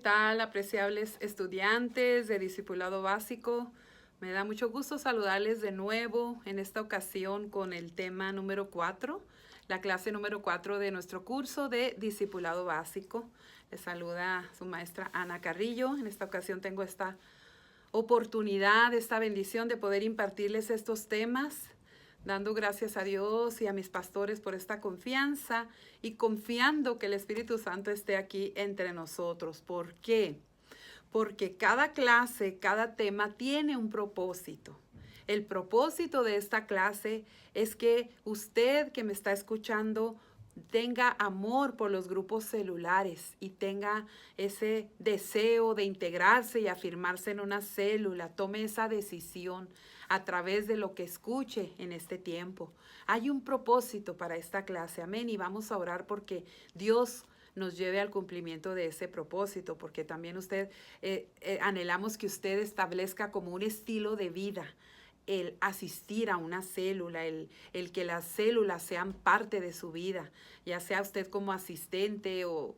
tal, apreciables estudiantes de Discipulado Básico? Me da mucho gusto saludarles de nuevo en esta ocasión con el tema número 4, la clase número 4 de nuestro curso de Discipulado Básico. Les saluda su maestra Ana Carrillo. En esta ocasión tengo esta oportunidad, esta bendición de poder impartirles estos temas, dando gracias a Dios y a mis pastores por esta confianza y confiando que el Espíritu Santo esté aquí entre nosotros. ¿Por qué? Porque cada clase, cada tema tiene un propósito. El propósito de esta clase es que usted que me está escuchando tenga amor por los grupos celulares y tenga ese deseo de integrarse y afirmarse en una célula. Tome esa decisión a través de lo que escuche en este tiempo. Hay un propósito para esta clase, amén, y vamos a orar porque Dios nos lleve al cumplimiento de ese propósito, porque también anhelamos que usted establezca como un estilo de vida el asistir a una célula, el que las células sean parte de su vida, ya sea usted como asistente o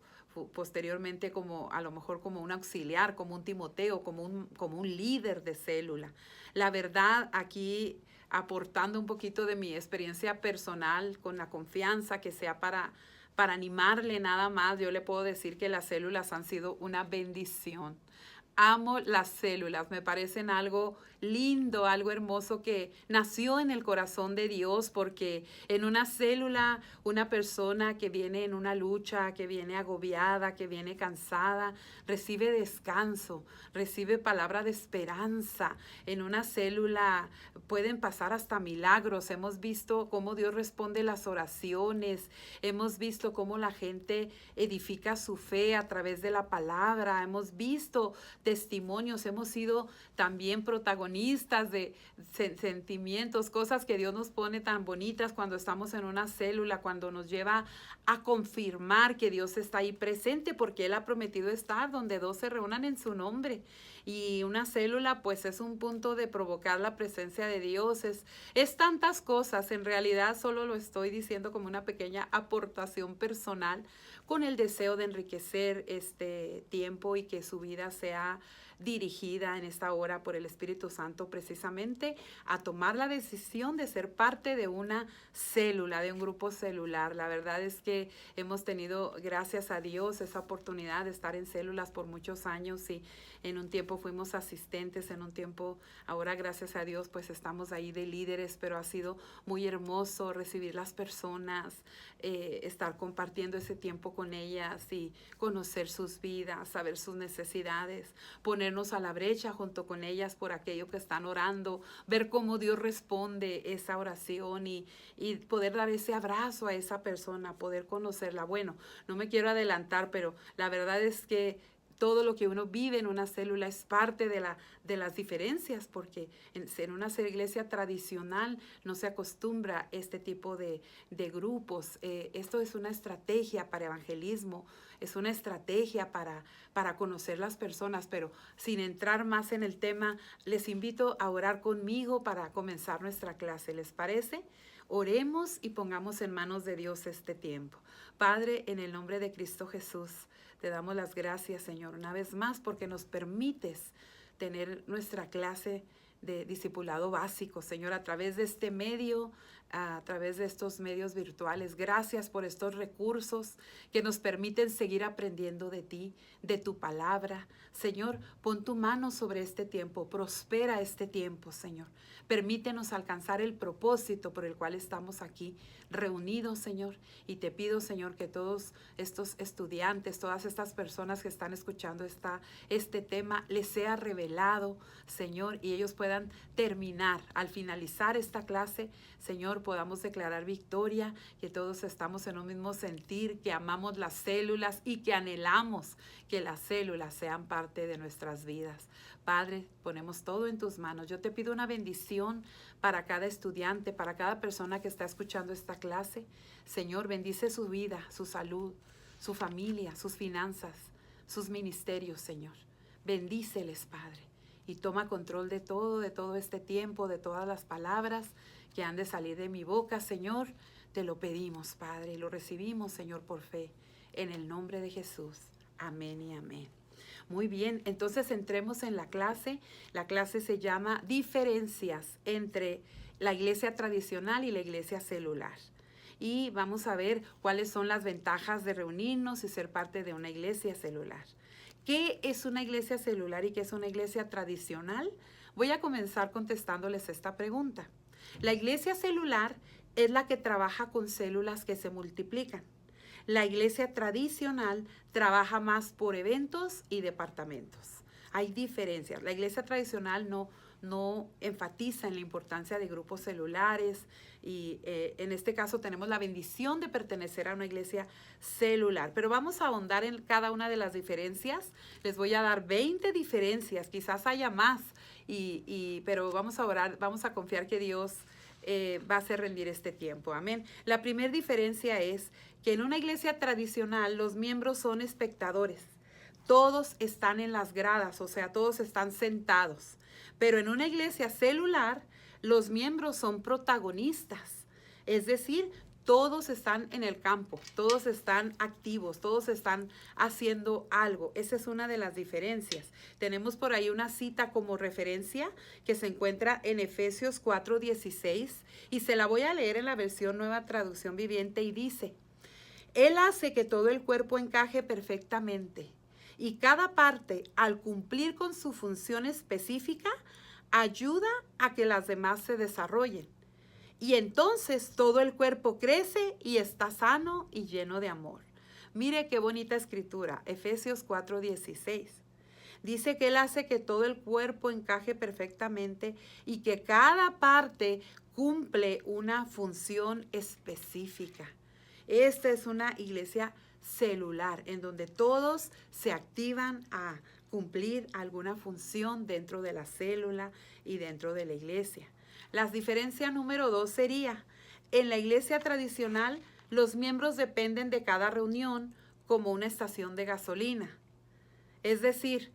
posteriormente como a lo mejor como un auxiliar, como un Timoteo, como un líder de célula. La verdad, aquí aportando un poquito de mi experiencia personal con la confianza que sea para animarle nada más, yo le puedo decir que las células han sido una bendición. Amo las células, me parecen algo lindo, algo hermoso que nació en el corazón de Dios, porque en una célula, una persona que viene en una lucha, que viene agobiada, que viene cansada, recibe descanso, recibe palabra de esperanza. En una célula pueden pasar hasta milagros. Hemos visto cómo Dios responde las oraciones, hemos visto cómo la gente edifica su fe a través de la palabra, hemos visto testimonios, hemos sido también protagonistas de sentimientos, cosas que Dios nos pone tan bonitas cuando estamos en una célula, cuando nos lleva a confirmar que Dios está ahí presente, porque Él ha prometido estar donde dos se reúnan en su nombre. Y una célula pues es un punto de provocar la presencia de Dios, es tantas cosas. En realidad solo lo estoy diciendo como una pequeña aportación personal con el deseo de enriquecer este tiempo y que su vida sea dirigida en esta hora por el Espíritu Santo precisamente a tomar la decisión de ser parte de una célula, de un grupo celular. La verdad es que hemos tenido, gracias a Dios, esa oportunidad de estar en células por muchos años y en un tiempo fuimos asistentes, en un tiempo, ahora gracias a Dios, pues estamos ahí de líderes, pero ha sido muy hermoso recibir las personas, estar compartiendo ese tiempo con ellas y conocer sus vidas, saber sus necesidades, ponernos a la brecha junto con ellas por aquello que están orando, ver cómo Dios responde esa oración y poder dar ese abrazo a esa persona, poder conocerla. Bueno, no me quiero adelantar, pero la verdad es que todo lo que uno vive en una célula es parte de las diferencias, porque en una iglesia tradicional no se acostumbra a este tipo de grupos. Esto es una estrategia para evangelismo, es una estrategia para conocer las personas, pero sin entrar más en el tema, les invito a orar conmigo para comenzar nuestra clase. ¿Les parece? Oremos y pongamos en manos de Dios este tiempo. Padre, en el nombre de Cristo Jesús, te damos las gracias, Señor, una vez más porque nos permites tener nuestra clase de discipulado básico, Señor, a través de este medio, a través de estos medios virtuales. Gracias por estos recursos que nos permiten seguir aprendiendo de ti, de tu palabra. Señor, pon tu mano sobre este tiempo, prospera este tiempo, Señor. Permítenos alcanzar el propósito por el cual estamos aquí reunidos, Señor. Y te pido, Señor, que todos estos estudiantes, todas estas personas que están escuchando este tema, les sea revelado, Señor, y ellos puedan terminar. Al finalizar esta clase, Señor, podamos declarar victoria, que todos estamos en un mismo sentir, que amamos las células y que anhelamos que las células sean parte de nuestras vidas. Padre, ponemos todo en tus manos. Yo te pido una bendición para cada estudiante, para cada persona que está escuchando esta clase. Señor, bendice su vida, su salud, su familia, sus finanzas, sus ministerios, Señor. Bendíceles, Padre, y toma control de todo este tiempo, de todas las palabras que han de salir de mi boca, Señor. Te lo pedimos, Padre, y lo recibimos, Señor, por fe, en el nombre de Jesús. Amén y amén. Muy bien, entonces entremos en la clase. La clase se llama Diferencias entre la iglesia tradicional y la iglesia celular. Y vamos a ver cuáles son las ventajas de reunirnos y ser parte de una iglesia celular. ¿Qué es una iglesia celular y qué es una iglesia tradicional? Voy a comenzar contestándoles esta pregunta. La iglesia celular es la que trabaja con células que se multiplican. La iglesia tradicional trabaja más por eventos y departamentos. Hay diferencias. La iglesia tradicional no enfatiza en la importancia de grupos celulares y en este caso tenemos la bendición de pertenecer a una iglesia celular. Pero vamos a ahondar en cada una de las diferencias. Les voy a dar 20 diferencias, quizás haya más, pero vamos a orar, vamos a confiar que Dios va a hacer rendir este tiempo. Amén. La primera diferencia es que en una iglesia tradicional los miembros son espectadores. Todos están en las gradas, o sea, todos están sentados. Pero en una iglesia celular, los miembros son protagonistas. Es decir, todos están en el campo, todos están activos, todos están haciendo algo. Esa es una de las diferencias. Tenemos por ahí una cita como referencia que se encuentra en Efesios 4:16 y se la voy a leer en la versión Nueva Traducción Viviente y dice: Él hace que todo el cuerpo encaje perfectamente y cada parte, al cumplir con su función específica, ayuda a que las demás se desarrollen. Y entonces todo el cuerpo crece y está sano y lleno de amor. Mire qué bonita escritura, Efesios 4:16. Dice que Él hace que todo el cuerpo encaje perfectamente y que cada parte cumple una función específica. Esta es una iglesia celular en donde todos se activan a cumplir alguna función dentro de la célula y dentro de la iglesia. La diferencia número 2 sería, en la iglesia tradicional, los miembros dependen de cada reunión como una estación de gasolina. Es decir,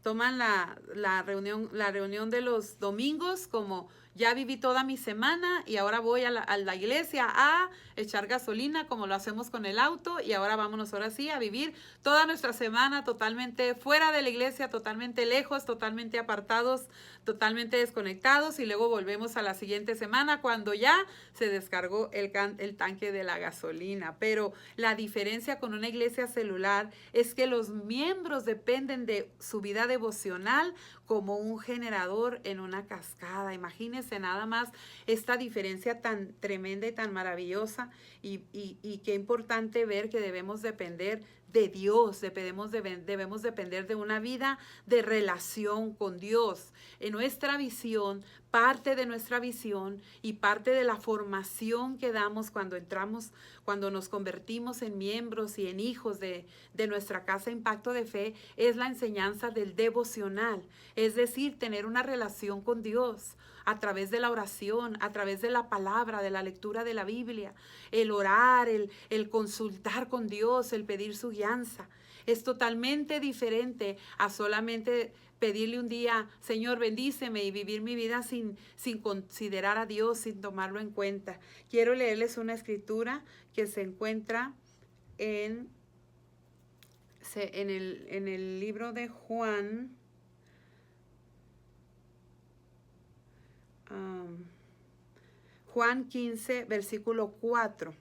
toman la reunión de los domingos como ya viví toda mi semana y ahora voy a la iglesia a echar gasolina como lo hacemos con el auto y ahora vámonos ahora sí a vivir toda nuestra semana totalmente fuera de la iglesia, totalmente lejos, totalmente apartados, totalmente desconectados y luego volvemos a la siguiente semana cuando ya se descargó el tanque de la gasolina. Pero la diferencia con una iglesia celular es que los miembros dependen de su vida devocional como un generador en una cascada. Imagínense nada más esta diferencia tan tremenda y tan maravillosa y qué importante ver que debemos depender de Dios, debemos depender de una vida de relación con Dios. En nuestra visión, parte de nuestra visión y parte de la formación que damos cuando nos convertimos en miembros y en hijos de nuestra casa Impacto de Fe, es la enseñanza del devocional, es decir, tener una relación con Dios a través de la oración, a través de la palabra, de la lectura de la Biblia, el orar, el consultar con Dios, el pedir su guianza. Es totalmente diferente a solamente pedirle un día, Señor, bendíceme y vivir mi vida sin considerar a Dios, sin tomarlo en cuenta. Quiero leerles una escritura que se encuentra en el libro de Juan. Juan 15, versículo 4.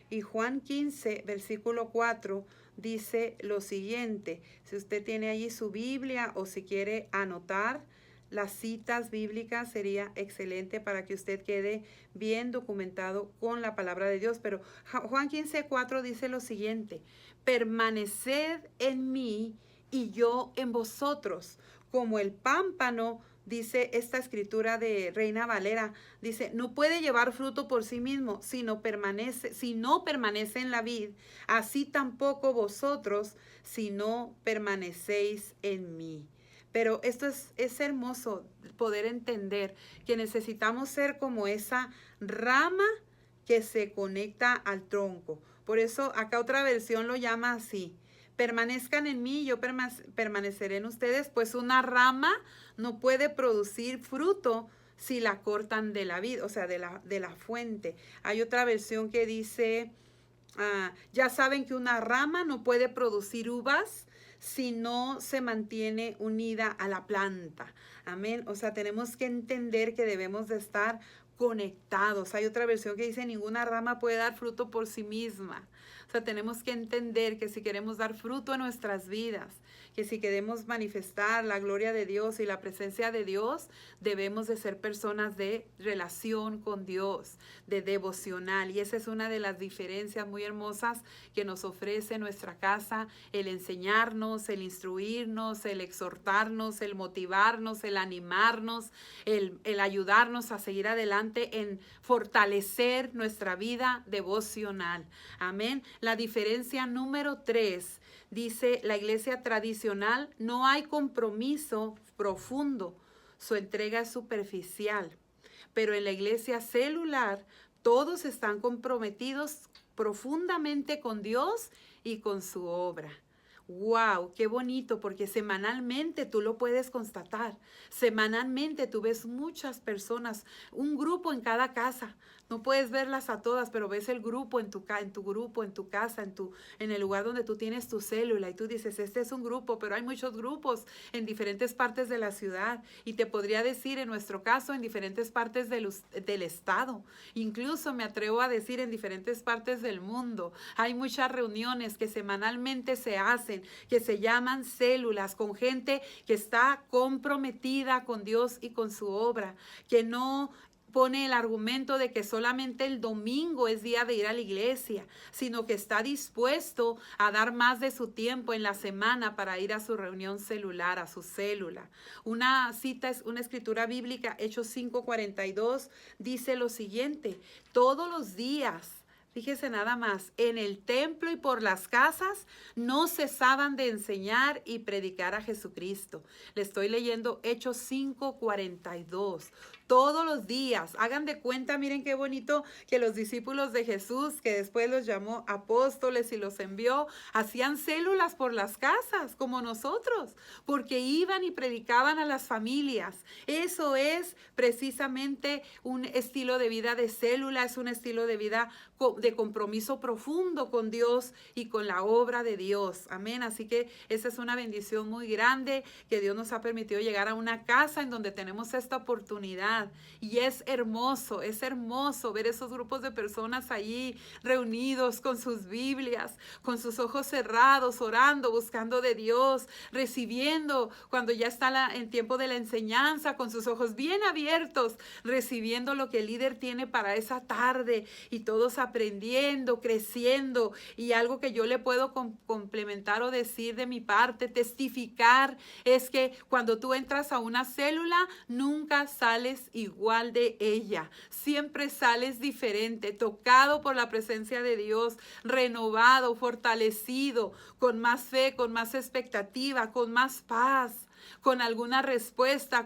Y Juan 15, versículo 4 dice lo siguiente. Si usted tiene allí su Biblia o si quiere anotar las citas bíblicas, sería excelente para que usted quede bien documentado con la palabra de Dios. Pero Juan 15, 4 dice lo siguiente: permaneced en mí y yo en vosotros, como el pámpano. Dice esta escritura de Reina Valera, dice, no puede llevar fruto por sí mismo si no permanece en la vid, así tampoco vosotros si no permanecéis en mí. Pero esto es hermoso poder entender que necesitamos ser como esa rama que se conecta al tronco. Por eso acá otra versión lo llama así: permanezcan en mí, yo permaneceré en ustedes, pues una rama no puede producir fruto si la cortan de la vid, o sea, de la fuente. Hay otra versión que dice, ya saben que una rama no puede producir uvas si no se mantiene unida a la planta. Amén. O sea, tenemos que entender que debemos de estar conectados. Hay otra versión que dice, ninguna rama puede dar fruto por sí misma. O sea, tenemos que entender que si queremos dar fruto en nuestras vidas, que si queremos manifestar la gloria de Dios y la presencia de Dios, debemos de ser personas de relación con Dios, de devocional. Y esa es una de las diferencias muy hermosas que nos ofrece nuestra casa, el enseñarnos, el instruirnos, el exhortarnos, el motivarnos, el animarnos, el ayudarnos a seguir adelante en fortalecer nuestra vida devocional. Amén. La diferencia número 3, dice la iglesia tradicional, no hay compromiso profundo, su entrega es superficial. Pero en la iglesia celular, todos están comprometidos profundamente con Dios y con su obra. ¡Wow! ¡Qué bonito! Porque semanalmente tú lo puedes constatar. Semanalmente tú ves muchas personas, un grupo en cada casa. No puedes verlas a todas, pero ves el grupo en tu grupo, en tu casa, en el lugar donde tú tienes tu célula. Y tú dices, este es un grupo, pero hay muchos grupos en diferentes partes de la ciudad. Y te podría decir, en nuestro caso, en diferentes partes del estado. Incluso me atrevo a decir en diferentes partes del mundo. Hay muchas reuniones que semanalmente se hacen, que se llaman células, con gente que está comprometida con Dios y con su obra, que no pone el argumento de que solamente el domingo es día de ir a la iglesia, sino que está dispuesto a dar más de su tiempo en la semana para ir a su reunión celular, a su célula. Una cita es una escritura bíblica, Hechos 5:42, dice lo siguiente: todos los días, fíjese nada más, en el templo y por las casas no cesaban de enseñar y predicar a Jesucristo. Le estoy leyendo Hechos 5:42. Todos los días, hagan de cuenta, miren qué bonito que los discípulos de Jesús, que después los llamó apóstoles y los envió, hacían células por las casas como nosotros, porque iban y predicaban a las familias. Eso es precisamente un estilo de vida de célula, es un estilo de vida de compromiso profundo con Dios y con la obra de Dios. Amén. Así que esa es una bendición muy grande que Dios nos ha permitido llegar a una casa en donde tenemos esta oportunidad. Y es hermoso ver esos grupos de personas allí reunidos con sus Biblias, con sus ojos cerrados, orando, buscando de Dios, recibiendo cuando ya está en tiempo de la enseñanza, con sus ojos bien abiertos, recibiendo lo que el líder tiene para esa tarde y todos aprendiendo, creciendo. Y algo que yo le puedo complementar o decir de mi parte, testificar, es que cuando tú entras a una célula, nunca sales igual de ella. Siempre sales diferente, tocado por la presencia de Dios, renovado, fortalecido, con más fe, con más expectativa, con más paz, con alguna respuesta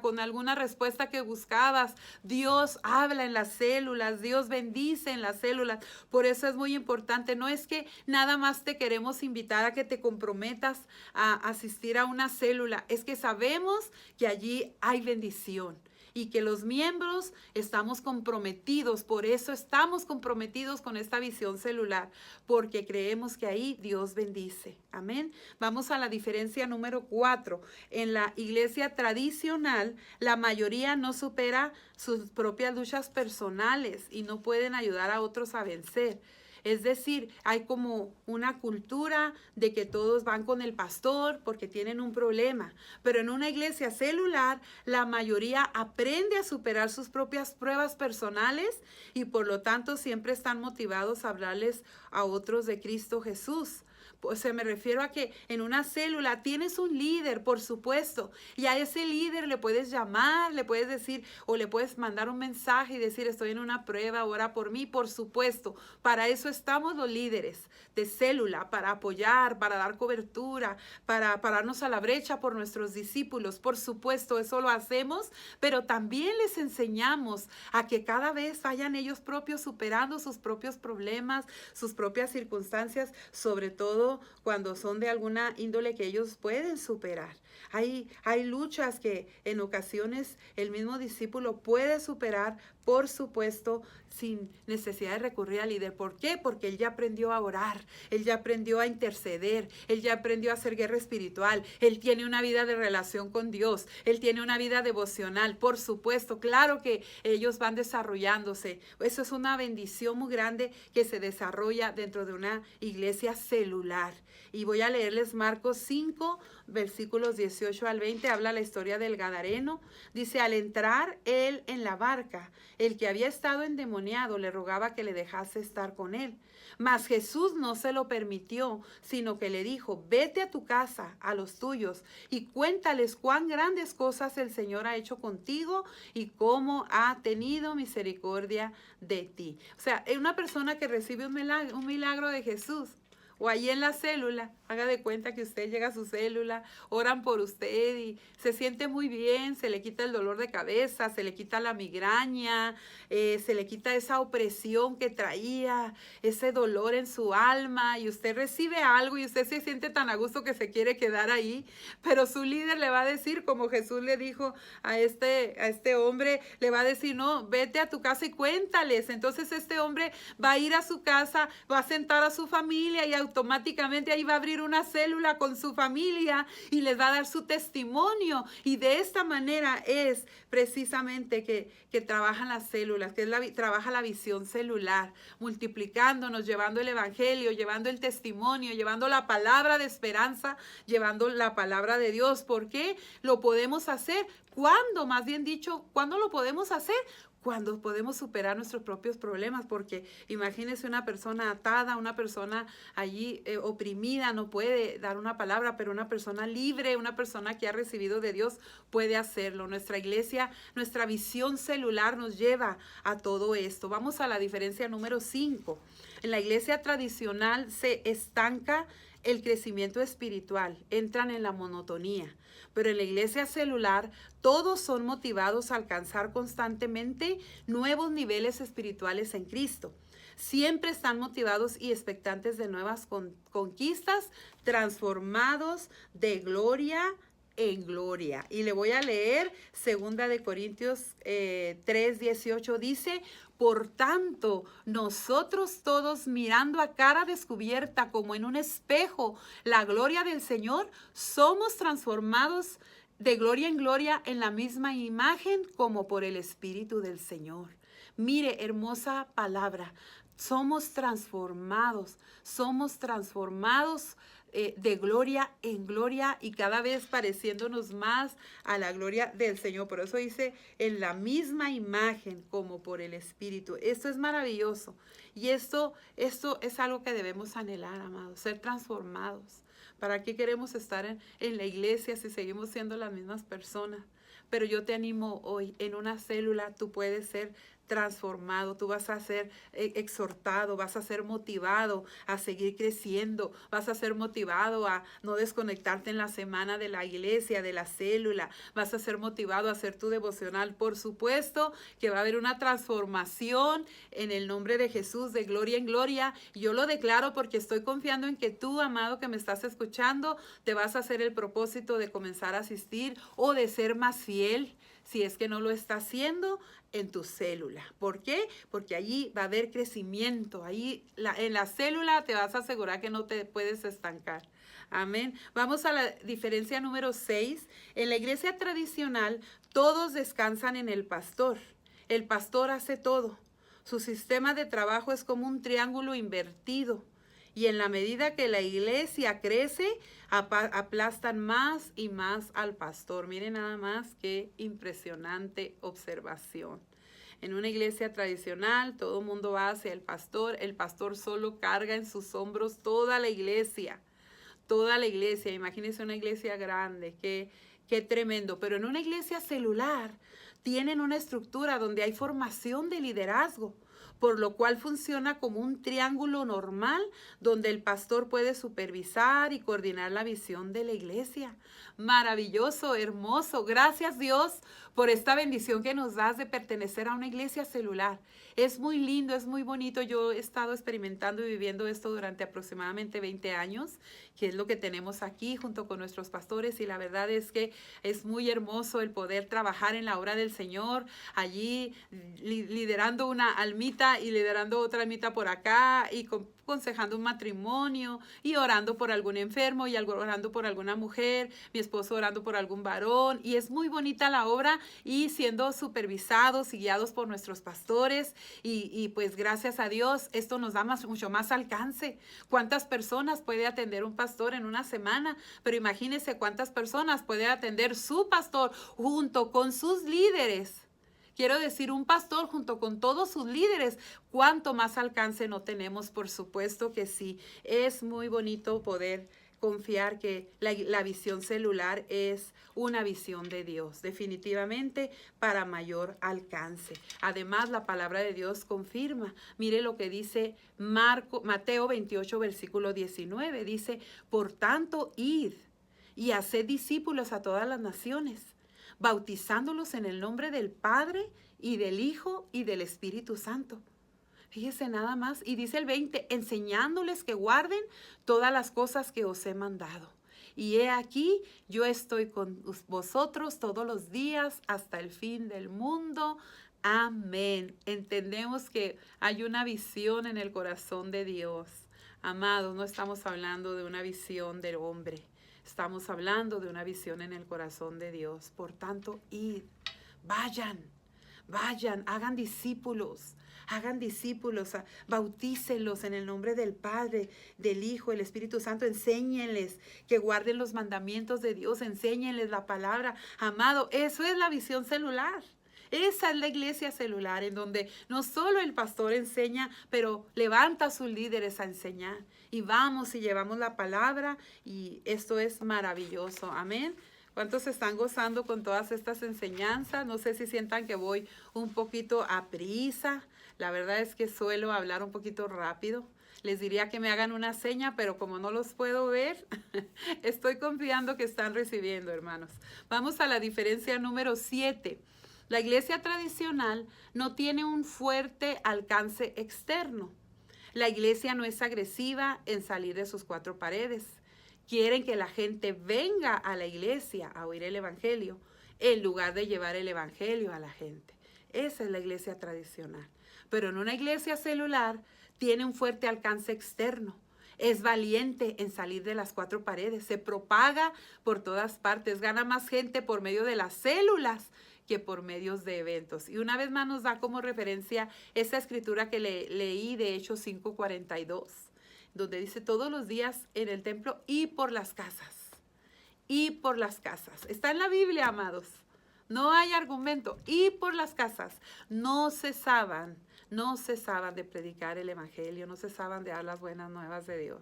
que buscabas. Dios habla en las células, Dios bendice en las células. Por eso es muy importante. No es que nada más te queremos invitar a que te comprometas a asistir a una célula, es que sabemos que allí hay bendición y que los miembros estamos comprometidos. Por eso estamos comprometidos con esta visión celular, porque creemos que ahí Dios bendice. Amén. Vamos a la diferencia número 4. En la iglesia tradicional, la mayoría no supera sus propias luchas personales y no pueden ayudar a otros a vencer. Es decir, hay como una cultura de que todos van con el pastor porque tienen un problema. Pero en una iglesia celular, la mayoría aprende a superar sus propias pruebas personales y por lo tanto siempre están motivados a hablarles a otros de Cristo Jesús. O sea, me refiero a que en una célula tienes un líder, por supuesto, y a ese líder le puedes llamar, le puedes decir o le puedes mandar un mensaje y decir, estoy en una prueba, ora por mí, por supuesto. Para eso estamos los líderes de célula, para apoyar, para dar cobertura, para pararnos a la brecha por nuestros discípulos. Por supuesto, eso lo hacemos, pero también les enseñamos a que cada vez vayan ellos propios superando sus propios problemas, sus propias circunstancias, sobre todo cuando son de alguna índole que ellos pueden superar. Hay luchas que en ocasiones el mismo discípulo puede superar por supuesto, sin necesidad de recurrir al líder. ¿Por qué? Porque él ya aprendió a orar, él ya aprendió a interceder, él ya aprendió a hacer guerra espiritual, él tiene una vida de relación con Dios, él tiene una vida devocional, por supuesto, claro que ellos van desarrollándose. Eso es una bendición muy grande que se desarrolla dentro de una iglesia celular. Y voy a leerles Marcos 5, versículos 18 al 20, habla la historia del Gadareno. Dice, al entrar él en la barca, el que había estado endemoniado le rogaba que le dejase estar con él. Mas Jesús no se lo permitió, sino que le dijo, vete a tu casa, a los tuyos, y cuéntales cuán grandes cosas el Señor ha hecho contigo y cómo ha tenido misericordia de ti. O sea, una persona que recibe un milagro de Jesús, o ahí en la célula, haga de cuenta que usted llega a su célula, oran por usted y se siente muy bien, se le quita el dolor de cabeza, se le quita la migraña, se le quita esa opresión que traía, ese dolor en su alma, y usted recibe algo y usted se siente tan a gusto que se quiere quedar ahí, pero su líder le va a decir, como Jesús le dijo a este hombre, le va a decir, no, vete a tu casa y cuéntales. Entonces este hombre va a ir a su casa, va a sentar a su familia y automáticamente ahí va a abrir una célula con su familia y les va a dar su testimonio. Y de esta manera es precisamente que trabajan las células, que trabaja la visión celular, multiplicándonos, llevando el evangelio, llevando el testimonio, llevando la palabra de esperanza, llevando la palabra de Dios. ¿Por qué lo podemos hacer? ¿Cuándo? Más bien dicho, ¿cuándo lo podemos hacer? Cuando podemos superar nuestros propios problemas, porque imagínese una persona atada, una persona allí oprimida, no puede dar una palabra, pero una persona libre, una persona que ha recibido de Dios puede hacerlo. Nuestra iglesia, nuestra visión celular nos lleva a todo esto. Vamos a la diferencia número 5. En la iglesia tradicional se estanca el crecimiento espiritual, entran en la monotonía. Pero en la iglesia celular todos son motivados a alcanzar constantemente nuevos niveles espirituales en Cristo. Siempre están motivados y expectantes de nuevas conquistas, transformados de gloria en gloria. Y le voy a leer 2 de Corintios 3:18, dice, por tanto, nosotros todos mirando a cara descubierta como en un espejo la gloria del Señor, somos transformados de gloria en gloria en la misma imagen como por el Espíritu del Señor. Mire, hermosa palabra, somos transformados de gloria en gloria y cada vez pareciéndonos más a la gloria del Señor. Por eso dice, en la misma imagen como por el Espíritu. Esto es maravilloso y esto es algo que debemos anhelar, amados, ser transformados. ¿Para qué queremos estar en la iglesia si seguimos siendo las mismas personas? Pero yo te animo hoy, en una célula tú puedes ser transformado, tú vas a ser exhortado, vas a ser motivado a seguir creciendo, vas a ser motivado a no desconectarte en la semana de la iglesia, de la célula, vas a ser motivado a hacer tu devocional. Por supuesto que va a haber una transformación en el nombre de Jesús, de gloria en gloria. Yo lo declaro porque estoy confiando en que tú, amado, que me estás escuchando, te vas a hacer el propósito de comenzar a asistir o de ser más fiel, si es que no lo está haciendo, en tu célula. ¿Por qué? Porque allí va a haber crecimiento. Ahí en la célula te vas a asegurar que no te puedes estancar. Amén. Vamos a la diferencia número 6. En la iglesia tradicional, todos descansan en el pastor. El pastor hace todo. Su sistema de trabajo es como un triángulo invertido. Y en la medida que la iglesia crece, aplastan más y más al pastor. Miren nada más qué impresionante observación. En una iglesia tradicional, todo el mundo va hacia el pastor solo carga en sus hombros toda la iglesia. Toda la iglesia, imagínense una iglesia grande, qué tremendo. Pero en una iglesia celular tienen una estructura donde hay formación de liderazgo, por lo cual funciona como un triángulo normal donde el pastor puede supervisar y coordinar la visión de la iglesia. Maravilloso, hermoso. Gracias, Dios, por esta bendición que nos das de pertenecer a una iglesia celular. Es muy lindo, es muy bonito. Yo he estado experimentando y viviendo esto durante aproximadamente 20 años, que es lo que tenemos aquí junto con nuestros pastores, y la verdad es que es muy hermoso el poder trabajar en la obra del Señor, allí liderando una almita y liderando otra almita por acá, y aconsejando un matrimonio, y orando por algún enfermo, y orando por alguna mujer, mi esposo orando por algún varón, y es muy bonita la obra, y siendo supervisados y guiados por nuestros pastores, y pues gracias a Dios esto nos da mucho más alcance. ¿Cuántas personas puede atender un pastor en una semana? Pero imagínense cuántas personas puede atender su pastor junto con sus líderes. Quiero decir, un pastor junto con todos sus líderes. ¿Cuánto más alcance no tenemos? Por supuesto que sí. Es muy bonito poder confiar que la visión celular es una visión de Dios, definitivamente para mayor alcance. Además, la palabra de Dios confirma. Mire lo que dice Mateo 28, versículo 19. Dice, por tanto, id y haced discípulos a todas las naciones, bautizándolos en el nombre del Padre y del Hijo y del Espíritu Santo. Fíjese nada más. Y dice el 20, enseñándoles que guarden todas las cosas que os he mandado. Y he aquí, yo estoy con vosotros todos los días hasta el fin del mundo. Amén. Entendemos que hay una visión en el corazón de Dios. Amados, no estamos hablando de una visión del hombre. Estamos hablando de una visión en el corazón de Dios. Por tanto, id, vayan, hagan discípulos, bautícenlos en el nombre del Padre, del Hijo, del Espíritu Santo. Enséñenles que guarden los mandamientos de Dios, enséñenles la palabra. Amado, eso es la visión celular. Esa es la iglesia celular, en donde no solo el pastor enseña, pero levanta a sus líderes a enseñar. Y vamos y llevamos la palabra, y esto es maravilloso. Amén. ¿Cuántos están gozando con todas estas enseñanzas? No sé si sientan que voy un poquito a prisa. La verdad es que suelo hablar un poquito rápido. Les diría que me hagan una seña, pero como no los puedo ver, estoy confiando que están recibiendo, hermanos. Vamos a la diferencia número 7. La iglesia tradicional no tiene un fuerte alcance externo. La iglesia no es agresiva en salir de sus 4 paredes. Quieren que la gente venga a la iglesia a oír el evangelio en lugar de llevar el evangelio a la gente. Esa es la iglesia tradicional. Pero en una iglesia celular tiene un fuerte alcance externo. Es valiente en salir de las 4 paredes. Se propaga por todas partes. Gana más gente por medio de las células que por medios de eventos. Y una vez más nos da como referencia esa escritura que leí de Hechos 5:42. Donde dice todos los días en el templo y por las casas. Y por las casas. Está en la Biblia, amados. No hay argumento. Y por las casas. No cesaban de predicar el evangelio. No cesaban de dar las buenas nuevas de Dios.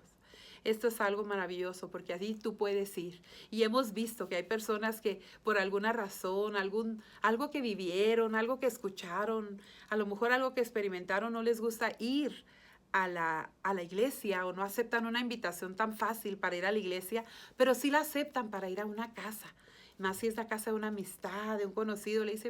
Esto es algo maravilloso porque allí tú puedes ir. Y hemos visto que hay personas que por alguna razón, algo que vivieron, algo que escucharon, a lo mejor algo que experimentaron, no les gusta ir a la iglesia, o no aceptan una invitación tan fácil para ir a la iglesia, pero sí la aceptan para ir a una casa. Más si es la casa de una amistad, de un conocido, le dice,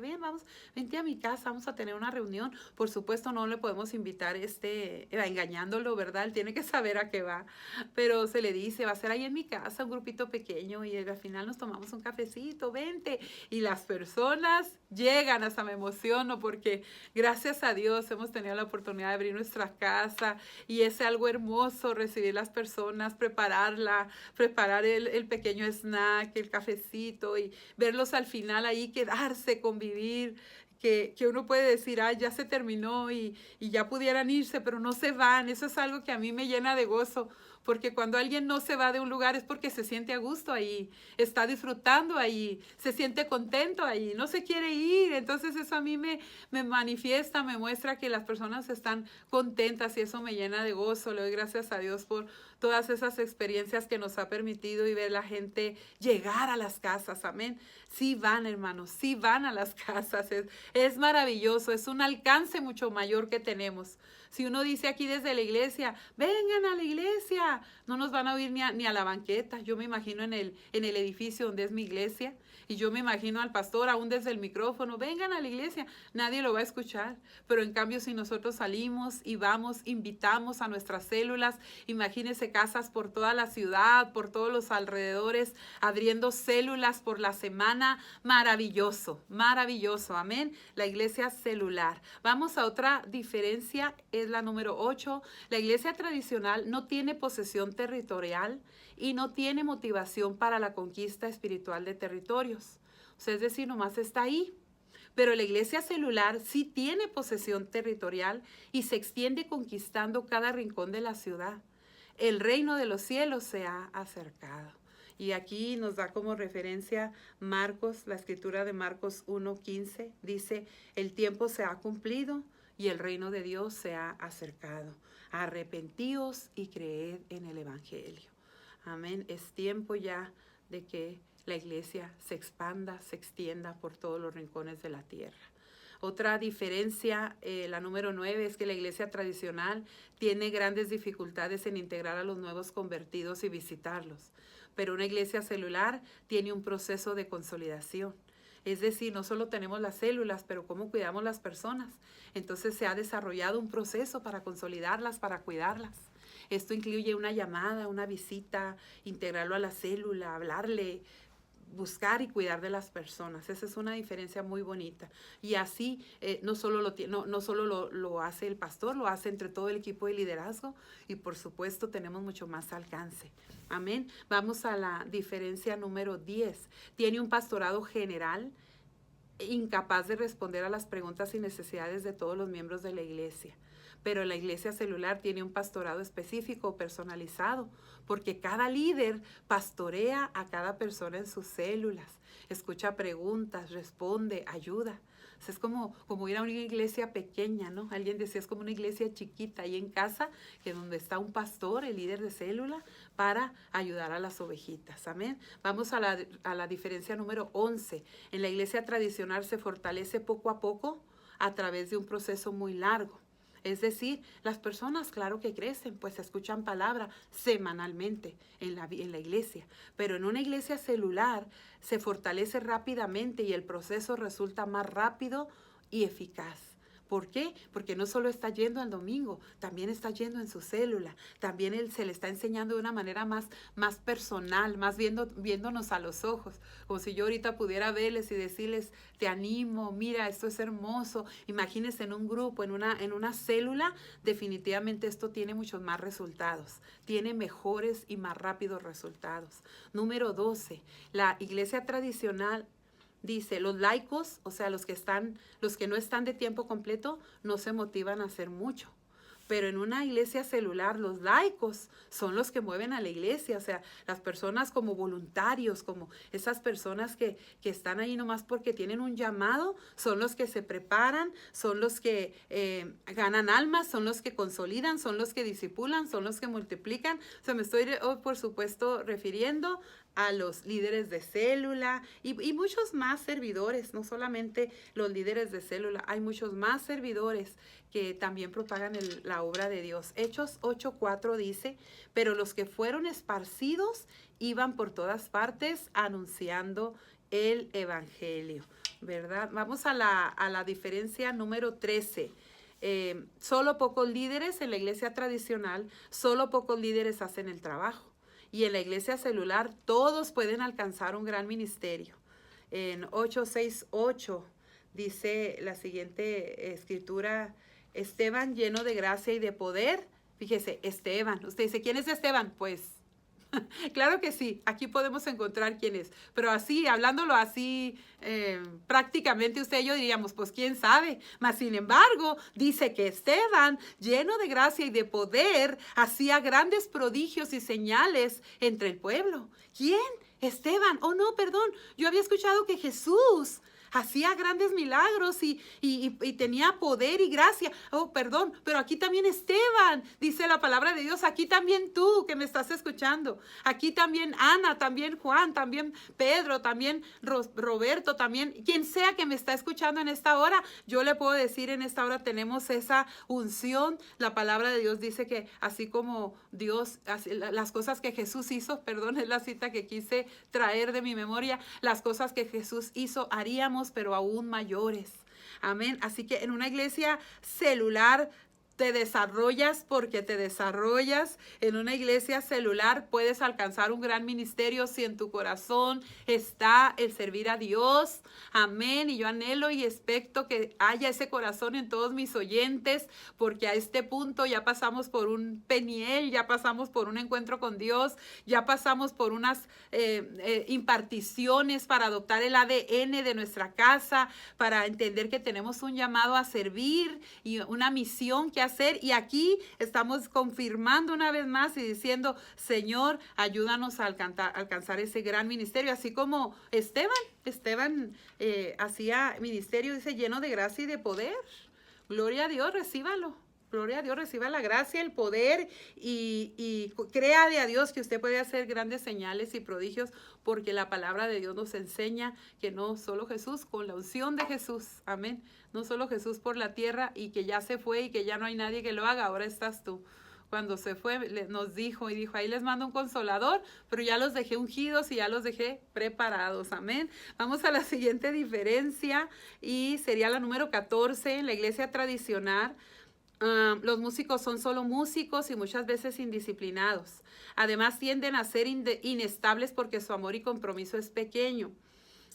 vente a mi casa, vamos a tener una reunión. Por supuesto, no le podemos invitar engañándolo, ¿verdad? Él tiene que saber a qué va. Pero se le dice, va a ser ahí en mi casa, un grupito pequeño, y al final nos tomamos un cafecito, vente. Y las personas llegan, hasta me emociono, porque gracias a Dios hemos tenido la oportunidad de abrir nuestra casa, y es algo hermoso recibir las personas, preparar el pequeño snack, el cafecito, y verlos al final ahí, quedarse, convivir, que uno puede decir, ya se terminó y ya pudieran irse, pero no se van. Eso es algo que a mí me llena de gozo, porque cuando alguien no se va de un lugar es porque se siente a gusto ahí, está disfrutando ahí, se siente contento ahí, no se quiere ir. Entonces eso a mí me manifiesta, me muestra que las personas están contentas, y eso me llena de gozo. Le doy gracias a Dios por todas esas experiencias que nos ha permitido, y ver la gente llegar a las casas. Amén. Sí van, hermanos, sí van a las casas. Es maravilloso, es un alcance mucho mayor que tenemos. Si uno dice aquí desde la iglesia, vengan a la iglesia, no nos van a oír ni a la banqueta. Yo me imagino en el edificio donde es mi iglesia, y yo me imagino al pastor aún desde el micrófono, vengan a la iglesia, nadie lo va a escuchar. Pero en cambio, si nosotros salimos y vamos, invitamos a nuestras células, imagínense casas por toda la ciudad, por todos los alrededores, abriendo células por la semana, maravilloso, maravilloso, amén. La iglesia celular. Vamos a otra diferencia, es la número 8. La iglesia tradicional no tiene posesión territorial y no tiene motivación para la conquista espiritual de territorios. O sea, es decir, nomás está ahí. Pero la iglesia celular sí tiene posesión territorial y se extiende conquistando cada rincón de la ciudad. El reino de los cielos se ha acercado. Y aquí nos da como referencia Marcos, la escritura de Marcos 1:15, dice, el tiempo se ha cumplido y el reino de Dios se ha acercado. Arrepentíos y creed en el evangelio. Amén. Es tiempo ya de que la iglesia se expanda, se extienda por todos los rincones de la tierra. Otra diferencia, la número 9, es que la iglesia tradicional tiene grandes dificultades en integrar a los nuevos convertidos y visitarlos. Pero una iglesia celular tiene un proceso de consolidación. Es decir, no solo tenemos las células, pero cómo cuidamos las personas. Entonces se ha desarrollado un proceso para consolidarlas, para cuidarlas. Esto incluye una llamada, una visita, integrarlo a la célula, hablarle, buscar y cuidar de las personas. Esa es una diferencia muy bonita. Y así no solo lo hace el pastor, lo hace entre todo el equipo de liderazgo y por supuesto tenemos mucho más alcance. Amén. Vamos a la diferencia número 10. Tiene un pastorado general incapaz de responder a las preguntas y necesidades de todos los miembros de la iglesia. Pero la iglesia celular tiene un pastorado específico, personalizado, porque cada líder pastorea a cada persona en sus células, escucha preguntas, responde, ayuda. O sea, es como ir a una iglesia pequeña, ¿no? Alguien decía, es como una iglesia chiquita ahí en casa, que donde está un pastor, el líder de célula, para ayudar a las ovejitas. Amén. Vamos a la diferencia número 11. En la iglesia tradicional se fortalece poco a poco a través de un proceso muy largo. Es decir, las personas, claro que crecen, pues escuchan palabra semanalmente en la iglesia. Pero en una iglesia celular se fortalece rápidamente y el proceso resulta más rápido y eficaz. ¿Por qué? Porque no solo está yendo al domingo, también está yendo en su célula. También él se le está enseñando de una manera más personal, más viéndonos a los ojos. Como si yo ahorita pudiera verles y decirles, te animo, mira, esto es hermoso. Imagínense en un grupo, en una célula, definitivamente esto tiene muchos más resultados. Tiene mejores y más rápidos resultados. Número 12, la iglesia tradicional dice, los laicos, o sea, los que no están de tiempo completo, no se motivan a hacer mucho. Pero en una iglesia celular, los laicos son los que mueven a la iglesia, o sea, las personas como voluntarios, como esas personas que están ahí nomás porque tienen un llamado, son los que se preparan, son los que ganan almas, son los que consolidan, son los que discipulan, son los que multiplican. O sea, me estoy, por supuesto, refiriendo a los líderes de célula y muchos más servidores, no solamente los líderes de célula, hay muchos más servidores que también propagan la obra de Dios. Hechos 8:4 dice, pero los que fueron esparcidos iban por todas partes anunciando el evangelio, ¿verdad? Vamos a la diferencia número 13. Solo pocos líderes en la iglesia tradicional, solo pocos líderes hacen el trabajo. Y en la iglesia celular todos pueden alcanzar un gran ministerio. En 8:6:8 dice la siguiente escritura, Esteban lleno de gracia y de poder. Fíjese, Esteban. Usted dice, ¿quién es Esteban? Pues, claro que sí, aquí podemos encontrar quién es. Pero así, hablándolo así, prácticamente usted y yo diríamos, pues quién sabe. Mas sin embargo, dice que Esteban, lleno de gracia y de poder, hacía grandes prodigios y señales entre el pueblo. ¿Quién? Esteban. Oh, no, perdón. Yo había escuchado que Jesús hacía grandes milagros y tenía poder y gracia. Oh, perdón, pero aquí también Esteban, dice la palabra de Dios, aquí también tú que me estás escuchando, aquí también Ana, también Juan, también Pedro, también Roberto, también quien sea que me está escuchando en esta hora, yo le puedo decir en esta hora tenemos esa unción. La palabra de Dios dice que así como Dios, las cosas que Jesús hizo, perdón, es la cita que quise traer de mi memoria, las cosas que Jesús hizo haríamos, pero aún mayores. Amén. Así que en una iglesia celular te desarrollas porque te desarrollas. En una iglesia celular puedes alcanzar un gran ministerio si en tu corazón está el servir a Dios. Amén. Y yo anhelo y expecto que haya ese corazón en todos mis oyentes, porque a este punto ya pasamos por un Peniel, ya pasamos por un encuentro con Dios, ya pasamos por unas imparticiones para adoptar el ADN de nuestra casa, para entender que tenemos un llamado a servir y una misión que hacer, y aquí estamos confirmando una vez más y diciendo, Señor, ayúdanos a alcanzar ese gran ministerio, así como Esteban hacía ministerio, dice, lleno de gracia y de poder. Gloria a Dios, recíbalo. Gloria a Dios, reciba la gracia, el poder y créale a Dios que usted puede hacer grandes señales y prodigios, porque la palabra de Dios nos enseña que no solo Jesús, con la unción de Jesús, amén, no solo Jesús por la tierra y que ya se fue y que ya no hay nadie que lo haga, ahora estás tú. Cuando se fue nos dijo, ahí les mando un consolador, pero ya los dejé ungidos y ya los dejé preparados, amén. Vamos a la siguiente diferencia y sería la número 14 en la iglesia tradicional. Los músicos son solo músicos y muchas veces indisciplinados. Además tienden a ser inestables porque su amor y compromiso es pequeño.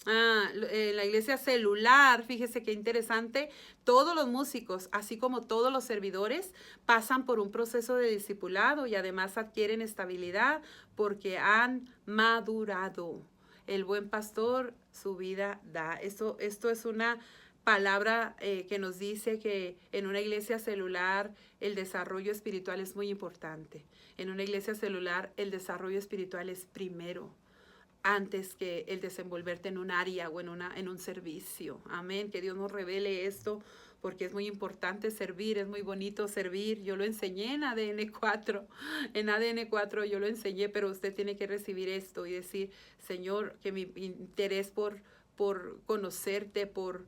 La iglesia celular, fíjese qué interesante, todos los músicos, así como todos los servidores, pasan por un proceso de discipulado y además adquieren estabilidad porque han madurado. El buen pastor su vida da. Esto es una palabra que nos dice que en una iglesia celular el desarrollo espiritual es muy importante. En una iglesia celular el desarrollo espiritual es primero, antes que el desenvolverte en un área o en un servicio. Amén. Que Dios nos revele esto, porque es muy importante servir, es muy bonito servir. Yo lo enseñé en ADN 4, en ADN 4 yo lo enseñé, pero usted tiene que recibir esto y decir, Señor, que mi interés por conocerte, por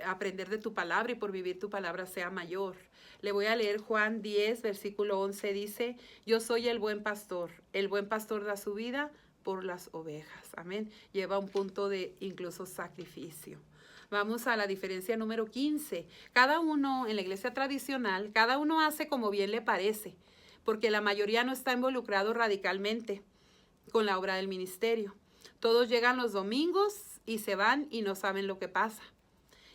aprender de tu palabra y por vivir tu palabra sea mayor. Le voy a leer Juan 10, versículo 11, dice, yo soy el buen pastor da su vida por las ovejas. Amén. Lleva un punto de incluso sacrificio. Vamos a la diferencia número 15. Cada uno en la iglesia tradicional, cada uno hace como bien le parece, porque la mayoría no está involucrado radicalmente con la obra del ministerio. Todos llegan los domingos y se van y no saben lo que pasa.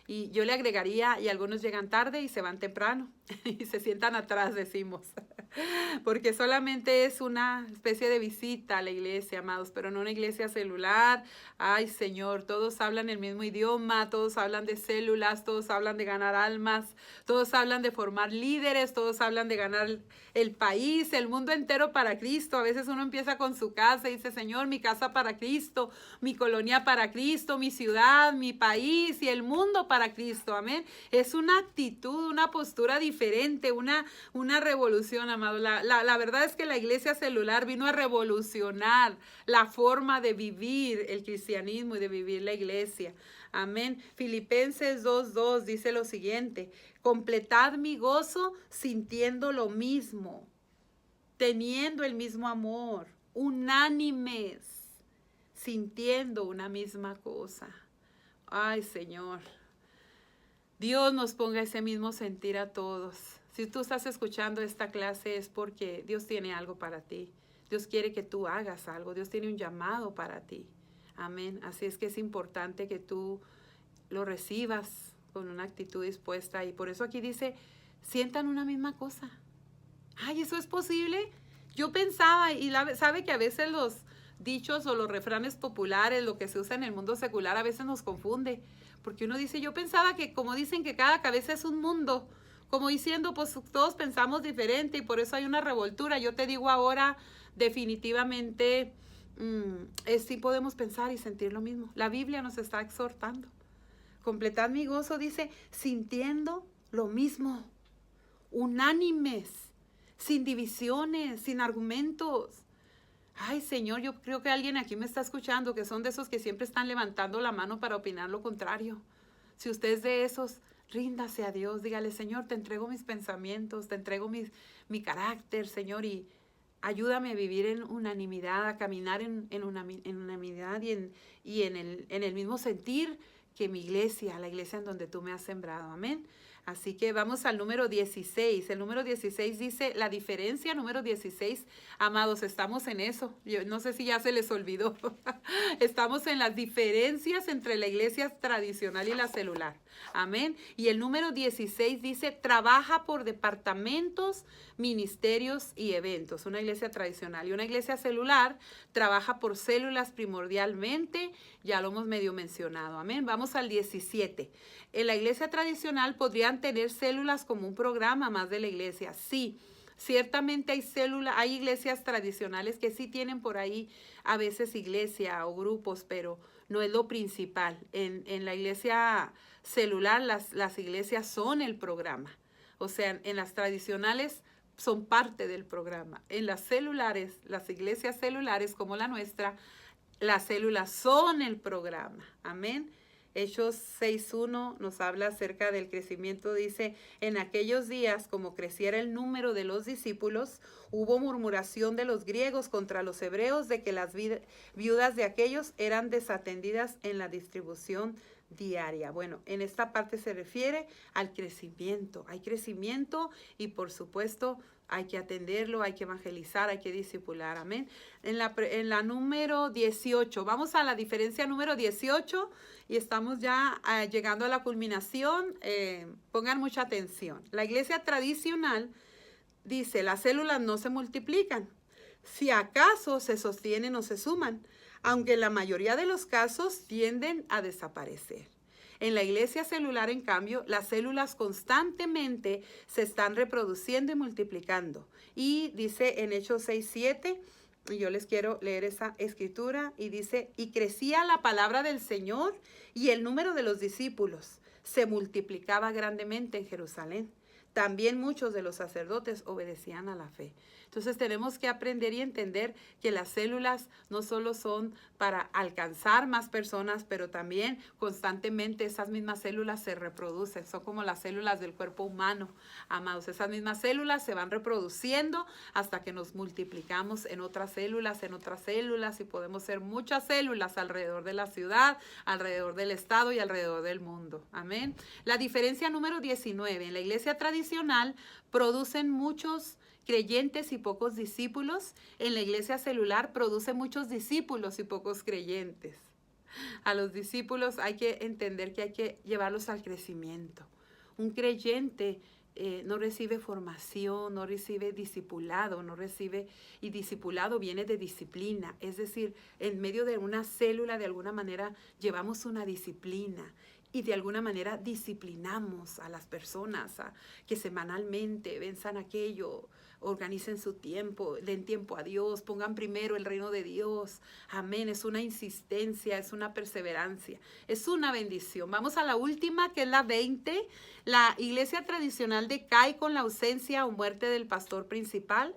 Y yo le agregaría, y algunos llegan tarde y se van temprano y se sientan atrás, decimos, porque solamente es una especie de visita a la iglesia, amados, pero no una iglesia celular. Ay, Señor, todos hablan el mismo idioma, todos hablan de células, todos hablan de ganar almas, todos hablan de formar líderes, todos hablan de ganar el país, el mundo entero para Cristo. A veces uno empieza con su casa y dice, Señor, mi casa para Cristo, mi colonia para Cristo, mi ciudad, mi país y el mundo para Cristo. Amén. Es una actitud, una postura diferente, una revolución, amado. La verdad es que la iglesia celular vino a revolucionar la forma de vivir el cristianismo y de vivir la iglesia. Amén. Filipenses 2:2 dice lo siguiente, completad mi gozo sintiendo lo mismo, teniendo el mismo amor, unánimes, sintiendo una misma cosa. Ay, Señor, Dios nos ponga ese mismo sentir a todos. Si tú estás escuchando esta clase es porque Dios tiene algo para ti. Dios quiere que tú hagas algo. Dios tiene un llamado para ti. Amén. Así es que es importante que tú lo recibas con una actitud dispuesta. Y por eso aquí dice, sientan una misma cosa. Ay, ¿eso es posible? Yo pensaba, y sabe que a veces los dichos o los refranes populares, lo que se usa en el mundo secular, a veces nos confunde. Porque uno dice, yo pensaba que como dicen que cada cabeza es un mundo, como diciendo, pues todos pensamos diferente y por eso hay una revoltura. Yo te digo ahora, definitivamente, sí podemos pensar y sentir lo mismo. La Biblia nos está exhortando. Completad mi gozo, dice, sintiendo lo mismo, unánimes, sin divisiones, sin argumentos. Ay, Señor, yo creo que alguien aquí me está escuchando, que son de esos que siempre están levantando la mano para opinar lo contrario. Si usted es de esos, ríndase a Dios, dígale, Señor, te entrego mis pensamientos, te entrego mi carácter, Señor, y ayúdame a vivir en unanimidad, a caminar en unanimidad y en el mismo sentir que mi iglesia, la iglesia en donde tú me has sembrado. Amén. Así que vamos al número 16. El número 16 dice, la diferencia, número 16, amados, estamos en eso. Yo no sé si ya se les olvidó. Estamos en las diferencias entre la iglesia tradicional y la celular. Amén. Y el número 16 dice, trabaja por departamentos, ministerios y eventos. Una iglesia tradicional y una iglesia celular trabaja por células primordialmente. Ya lo hemos medio mencionado. Amén. Vamos al 17. En la iglesia tradicional podrían tener células como un programa más de la iglesia. Sí, ciertamente hay iglesias tradicionales que sí tienen por ahí a veces iglesia o grupos, pero no es lo principal. En la iglesia celular las iglesias son el programa. O sea, en las tradicionales son parte del programa. En las celulares, las iglesias celulares como la nuestra, las células son el programa. Amén. Hechos 6.1 nos habla acerca del crecimiento. Dice, en aquellos días, como creciera el número de los discípulos, hubo murmuración de los griegos contra los hebreos de que las viudas de aquellos eran desatendidas en la distribución diaria. Bueno, en esta parte se refiere al crecimiento. Hay crecimiento y por supuesto hay que atenderlo, hay que evangelizar, hay que discipular. Amén. En la número 18, vamos a la diferencia número 18 y estamos ya llegando a la culminación. Pongan mucha atención. La iglesia tradicional dice, las células no se multiplican. Si acaso se sostienen o se suman, aunque en la mayoría de los casos tienden a desaparecer. En la iglesia celular, en cambio, las células constantemente se están reproduciendo y multiplicando. Y dice en Hechos 6:7, y yo les quiero leer esa escritura, y dice, y crecía la palabra del Señor y el número de los discípulos se multiplicaba grandemente en Jerusalén. También muchos de los sacerdotes obedecían a la fe. Entonces tenemos que aprender y entender que las células no solo son para alcanzar más personas, pero también constantemente esas mismas células se reproducen. Son como las células del cuerpo humano, amados. Esas mismas células se van reproduciendo hasta que nos multiplicamos en otras células y podemos ser muchas células alrededor de la ciudad, alrededor del estado y alrededor del mundo. Amén. La diferencia número 19. En la iglesia tradicional producen muchos creyentes y pocos discípulos. En la iglesia celular produce muchos discípulos y pocos creyentes. A los discípulos hay que entender que hay que llevarlos al crecimiento. Un creyente no recibe formación, no recibe discipulado, y discipulado viene de disciplina. Es decir, en medio de una célula, de alguna manera, llevamos una disciplina. Y de alguna manera disciplinamos a las personas a que semanalmente venzan aquello, organicen su tiempo, den tiempo a Dios, pongan primero el reino de Dios. Amén. Es una insistencia, es una perseverancia, es una bendición. Vamos a la última, que es la 20. La iglesia tradicional decae con la ausencia o muerte del pastor principal,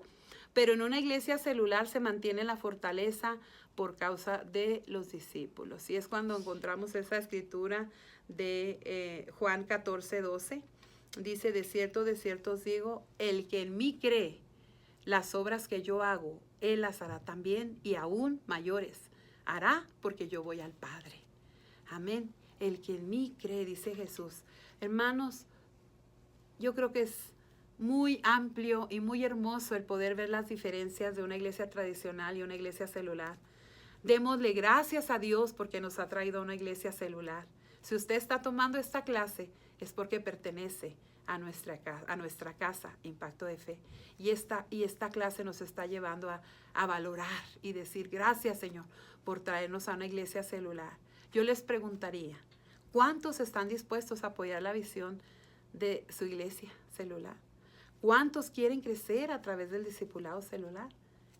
pero en una iglesia celular se mantiene la fortaleza por causa de los discípulos. Y es cuando encontramos esa escritura de Juan 14:12. Dice, de cierto os digo, el que en mí cree, las obras que yo hago, él las hará también, y aún mayores hará, porque yo voy al Padre. Amén. El que en mí cree, dice Jesús. Hermanos, yo creo que es muy amplio y muy hermoso el poder ver las diferencias de una iglesia tradicional y una iglesia celular. Démosle gracias a Dios porque nos ha traído a una iglesia celular. Si usted está tomando esta clase, es porque pertenece a nuestra casa, Impacto de Fe. Y esta clase nos está llevando a valorar y decir, gracias, Señor, por traernos a una iglesia celular. Yo les preguntaría, ¿cuántos están dispuestos a apoyar la visión de su iglesia celular? ¿Cuántos quieren crecer a través del discipulado celular?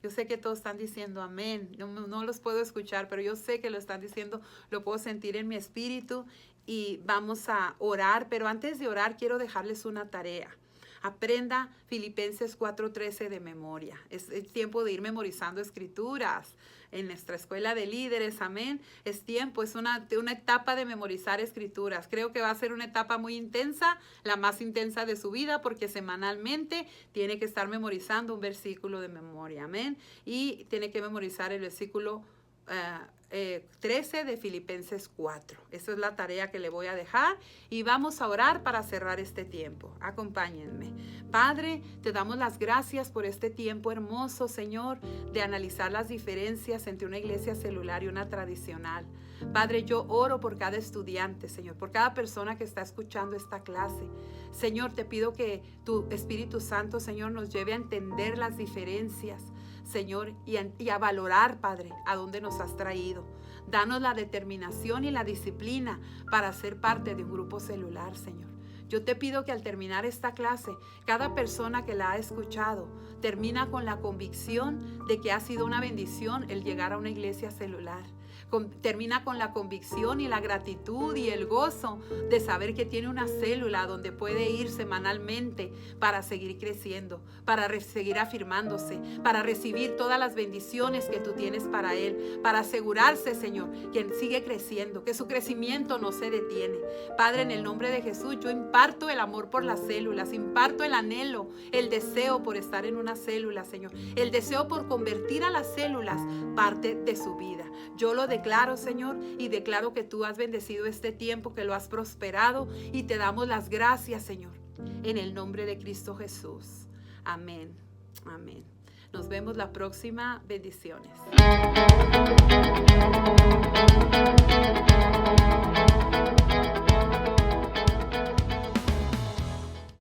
Yo sé que todos están diciendo amén. No los puedo escuchar, pero yo sé que lo están diciendo, lo puedo sentir en mi espíritu y vamos a orar. Pero antes de orar, quiero dejarles una tarea. Aprenda Filipenses 4:13 de memoria. Es el tiempo de ir memorizando escrituras en nuestra escuela de líderes, amén. Es tiempo, es una etapa de memorizar escrituras. Creo que va a ser una etapa muy intensa, la más intensa de su vida, porque semanalmente tiene que estar memorizando un versículo de memoria, amén. Y tiene que memorizar el versículo 13 de Filipenses 4. Esa es la tarea que le voy a dejar y vamos a orar para cerrar este tiempo. Acompáñenme. Padre, te damos las gracias por este tiempo hermoso, Señor, de analizar las diferencias entre una iglesia celular y una tradicional. Padre, yo oro por cada estudiante, Señor, por cada persona que está escuchando esta clase. Señor, te pido que tu Espíritu Santo, Señor, nos lleve a entender las diferencias, Señor, y a valorar, Padre, a dónde nos has traído. Danos la determinación y la disciplina para ser parte de un grupo celular, Señor. Yo te pido que al terminar esta clase, cada persona que la ha escuchado termina con la convicción de que ha sido una bendición el llegar a una iglesia celular. Termina con la convicción y la gratitud y el gozo de saber que tiene una célula donde puede ir semanalmente para seguir creciendo, para seguir afirmándose, para recibir todas las bendiciones que tú tienes para él, para asegurarse, Señor, que sigue creciendo, que su crecimiento no se detiene. Padre, en el nombre de Jesús, yo imparto el amor por las células, imparto el anhelo, el deseo por estar en una célula, Señor, el deseo por convertir a las células parte de su vida. Yo lo declaro, Señor, y declaro que tú has bendecido este tiempo, que lo has prosperado y te damos las gracias, Señor, en el nombre de Cristo Jesús. Amén. Amén. Nos vemos la próxima. Bendiciones.